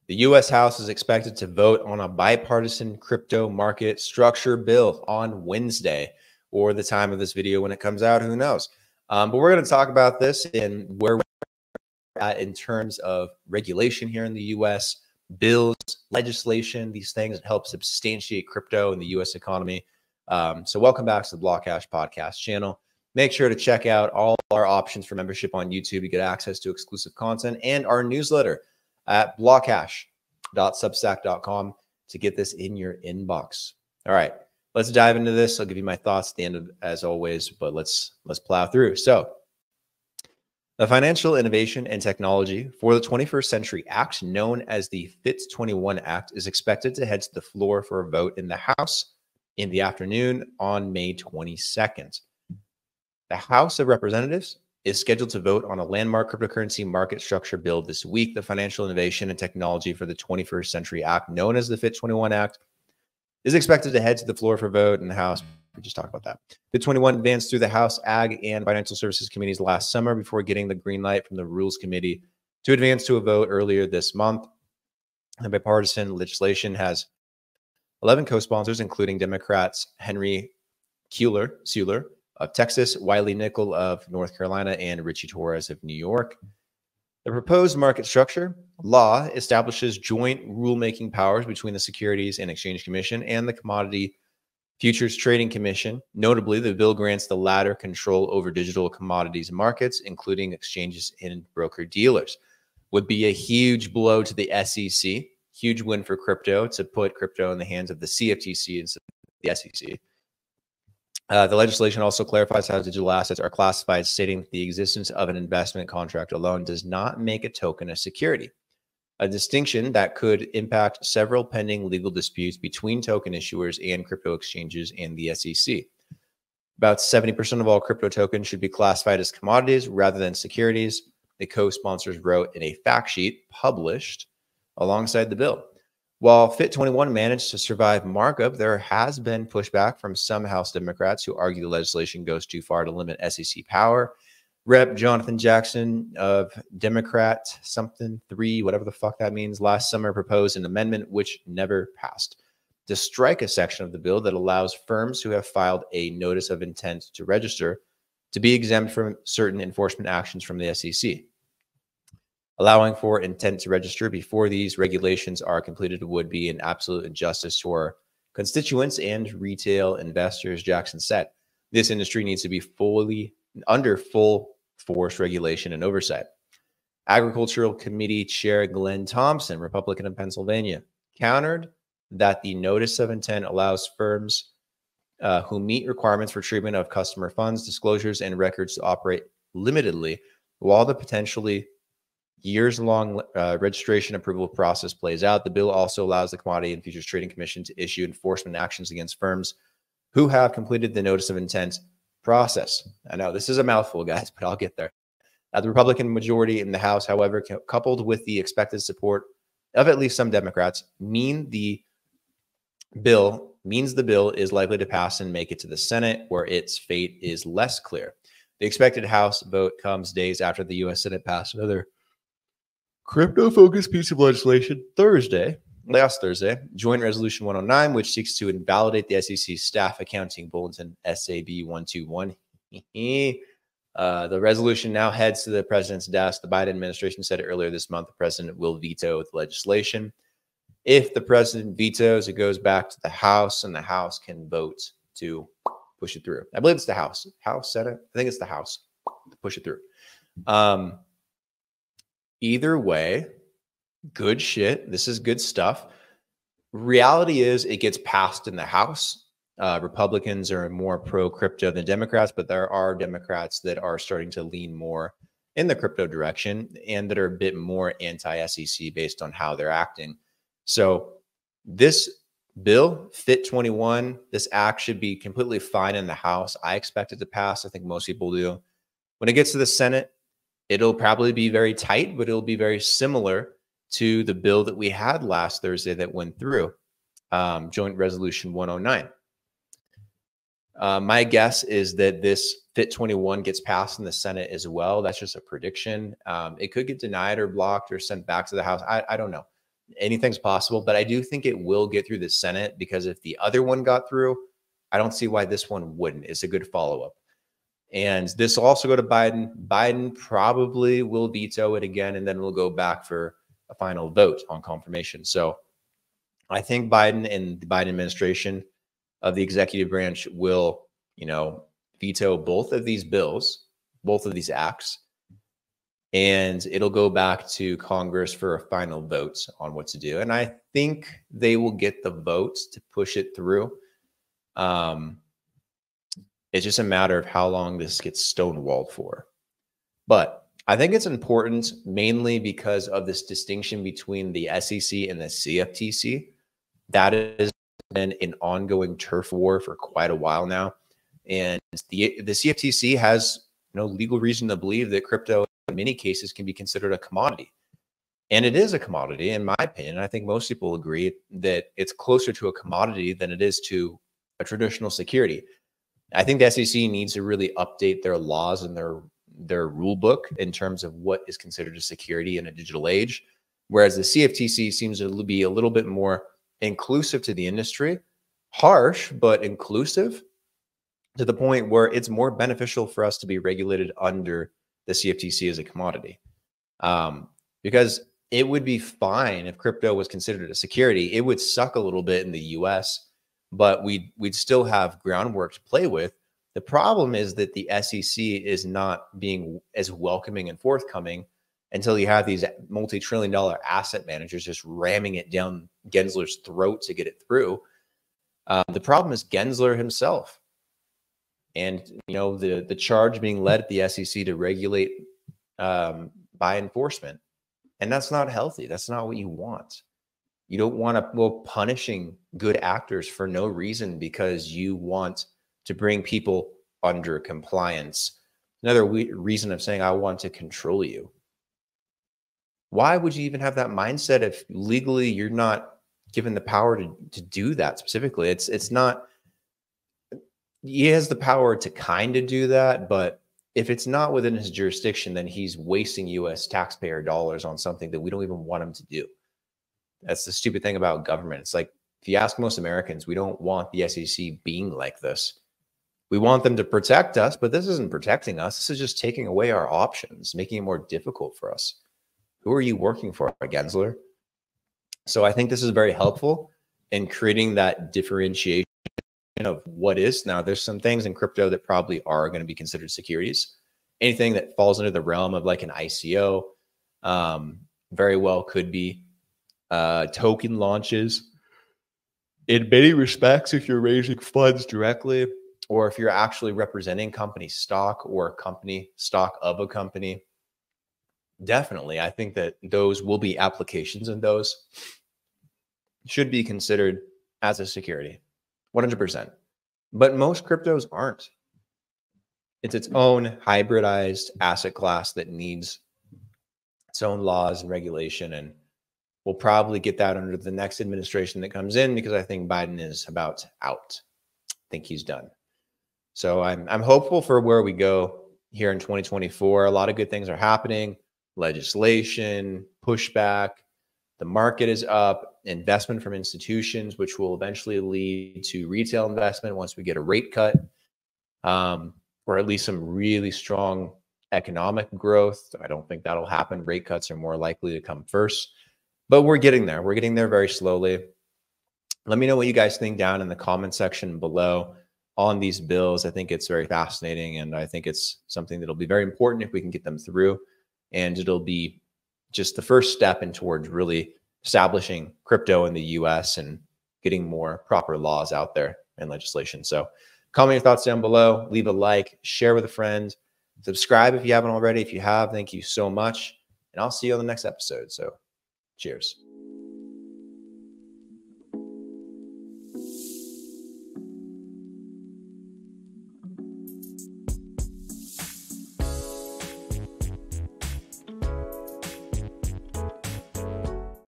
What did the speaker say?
The U.S. House is expected to vote on a bipartisan crypto market structure bill on Wednesday, or the time of this video when it comes out, who knows? But we're going to talk about this and where we're at in terms of regulation here in the U.S., bills, legislation, these things that help substantiate crypto in the U.S. economy. So welcome back to the Blockcash podcast channel. Make sure to check out all our options for membership on YouTube to get access to exclusive content and our newsletter at blockcash.substack.com to get this in your inbox. All right, let's dive into this. I'll give you my thoughts at the end of, as always, but let's plow through. So the Financial Innovation and Technology for the 21st Century Act, known as the FIT21 Act, is expected to head to the floor for a vote in the House in the afternoon on May 22nd. The House of Representatives is scheduled to vote on a landmark cryptocurrency market structure bill this week. The Financial Innovation and Technology for the 21st Century Act, known as the FIT21 Act, is expected to head to the floor for vote in the House. We just talked about that. FIT21 advanced through the House Ag and Financial Services Committees last summer before getting the green light from the Rules Committee to advance to a vote earlier this month. The bipartisan legislation has 11 co-sponsors, including Democrats Henry Cuellar of Texas, Wiley Nickel of North Carolina, and Richie Torres of New York. The proposed market structure law establishes joint rulemaking powers between the Securities and Exchange Commission and the Commodity Futures Trading Commission. Notably, the bill grants the latter control over digital commodities markets, including exchanges and broker-dealers. Would be a huge blow to the SEC, huge win for crypto to put crypto in the hands of the CFTC instead of the SEC. The legislation also clarifies how digital assets are classified, stating that the existence of an investment contract alone does not make a token a security, a distinction that could impact several pending legal disputes between token issuers and crypto exchanges and the SEC. About 70% of all crypto tokens should be classified as commodities rather than securities, the co-sponsors wrote in a fact sheet published alongside the bill. While FIT21 managed to survive markup, there has been pushback from some House Democrats who argue the legislation goes too far to limit SEC power. Rep. Jonathan Jackson of Democrat something 3, whatever the fuck that means, last summer proposed an amendment which never passed to strike a section of the bill that allows firms who have filed a notice of intent to register to be exempt from certain enforcement actions from the SEC. Allowing for intent to register before these regulations are completed would be an absolute injustice to our constituents and retail investors, Jackson said. This industry needs to be under full force regulation and oversight. Agricultural Committee Chair Glenn Thompson, Republican of Pennsylvania, countered that the notice of intent allows firms who meet requirements for treatment of customer funds, disclosures, and records to operate limitedly, while the potentially years-long registration approval process plays out. The bill also allows the Commodity and Futures Trading Commission to issue enforcement actions against firms who have completed the notice of intent process. I know this is a mouthful, guys, but I'll get there. The Republican majority in the House, however, coupled with the expected support of at least some Democrats, means the bill is likely to pass and make it to the Senate, where its fate is less clear. The expected House vote comes days after the U.S. Senate passed another crypto-focused piece of legislation last Thursday, Joint Resolution 109, which seeks to invalidate the SEC Staff Accounting Bulletin, SAB 121. The resolution now heads to the president's desk. The Biden administration said earlier this month the president will veto the legislation. If the president vetoes, it goes back to the House, and the House can vote to push it through. I believe it's the House. Senate? I think it's the House to push it through. Either way, good shit. This is good stuff. Reality is it gets passed in the House. Republicans are more pro-crypto than Democrats, but there are Democrats that are starting to lean more in the crypto direction and that are a bit more anti-SEC based on how they're acting. So this bill, FIT21, this act should be completely fine in the House. I expect it to pass. I think most people do. When it gets to the Senate, it'll probably be very tight, but it'll be very similar to the bill that we had last Thursday that went through, Joint Resolution 109. My guess is that this FIT21 gets passed in the Senate as well. That's just a prediction. It could get denied or blocked or sent back to the House. I don't know. anything's possible, but I do think it will get through the Senate, because if the other one got through, I don't see why this one wouldn't. It's a good follow-up. And this will also go to Biden. Biden probably will veto it again, and then we'll go back for a final vote on confirmation. So I think Biden and the Biden administration of the executive branch will, veto both of these bills, both of these acts, and it'll go back to Congress for a final vote on what to do. And I think they will get the votes to push it through. It's just a matter of how long this gets stonewalled for. But I think it's important mainly because of this distinction between the SEC and the CFTC. That has been an ongoing turf war for quite a while now. And the CFTC has no legal reason to believe that crypto in many cases can be considered a commodity. And it is a commodity, in my opinion. I think most people agree that it's closer to a commodity than it is to a traditional security. I think the SEC needs to really update their laws and their rule book in terms of what is considered a security in a digital age, whereas the CFTC seems to be a little bit more inclusive to the industry, harsh but inclusive, to the point where it's more beneficial for us to be regulated under the CFTC as a commodity. Because it would be fine if crypto was considered a security. It would suck a little bit in the US, but we'd still have groundwork to play with. The problem is that the SEC is not being as welcoming and forthcoming until you have these multi-trillion-dollar asset managers just ramming it down Gensler's throat to get it through. The problem is Gensler himself. And, the charge being led at the SEC to regulate by enforcement. And that's not healthy. That's not what you want. You don't want to go punishing good actors for no reason because you want to bring people under compliance. Another reason of saying, I want to control you. Why would you even have that mindset if legally you're not given the power to do that specifically? It's not, he has the power to kind of do that, but if it's not within his jurisdiction, then he's wasting US taxpayer dollars on something that we don't even want him to do. That's the stupid thing about government. It's like, if you ask most Americans, we don't want the SEC being like this. We want them to protect us, but this isn't protecting us. This is just taking away our options, making it more difficult for us. Who are you working for, Gensler? So I think this is very helpful in creating that differentiation of what is. Now, there's some things in crypto that probably are going to be considered securities. Anything that falls under the realm of like an ICO very well could be. Token launches. In many respects, if you're raising funds directly, or if you're actually representing company stock or company stock of a company, definitely, I think that those will be applications, and those should be considered as a security, 100%. But most cryptos aren't. It's its own hybridized asset class that needs its own laws and regulation, and we'll probably get that under the next administration that comes in, because I think Biden is about out. I think he's done. So I'm hopeful for where we go here in 2024. A lot of good things are happening. Legislation, pushback, the market is up, investment from institutions, which will eventually lead to retail investment once we get a rate cut, or at least some really strong economic growth. I don't think that'll happen. Rate cuts are more likely to come first. But we're getting there. We're getting there very slowly. Let me know what you guys think down in the comment section below on these bills. I think it's very fascinating, and I think it's something that'll be very important if we can get them through. And it'll be just the first step in towards really establishing crypto in the US and getting more proper laws out there and legislation. So comment your thoughts down below, leave a like, share with a friend, subscribe if you haven't already. If you have, thank you so much. And I'll see you on the next episode. So cheers.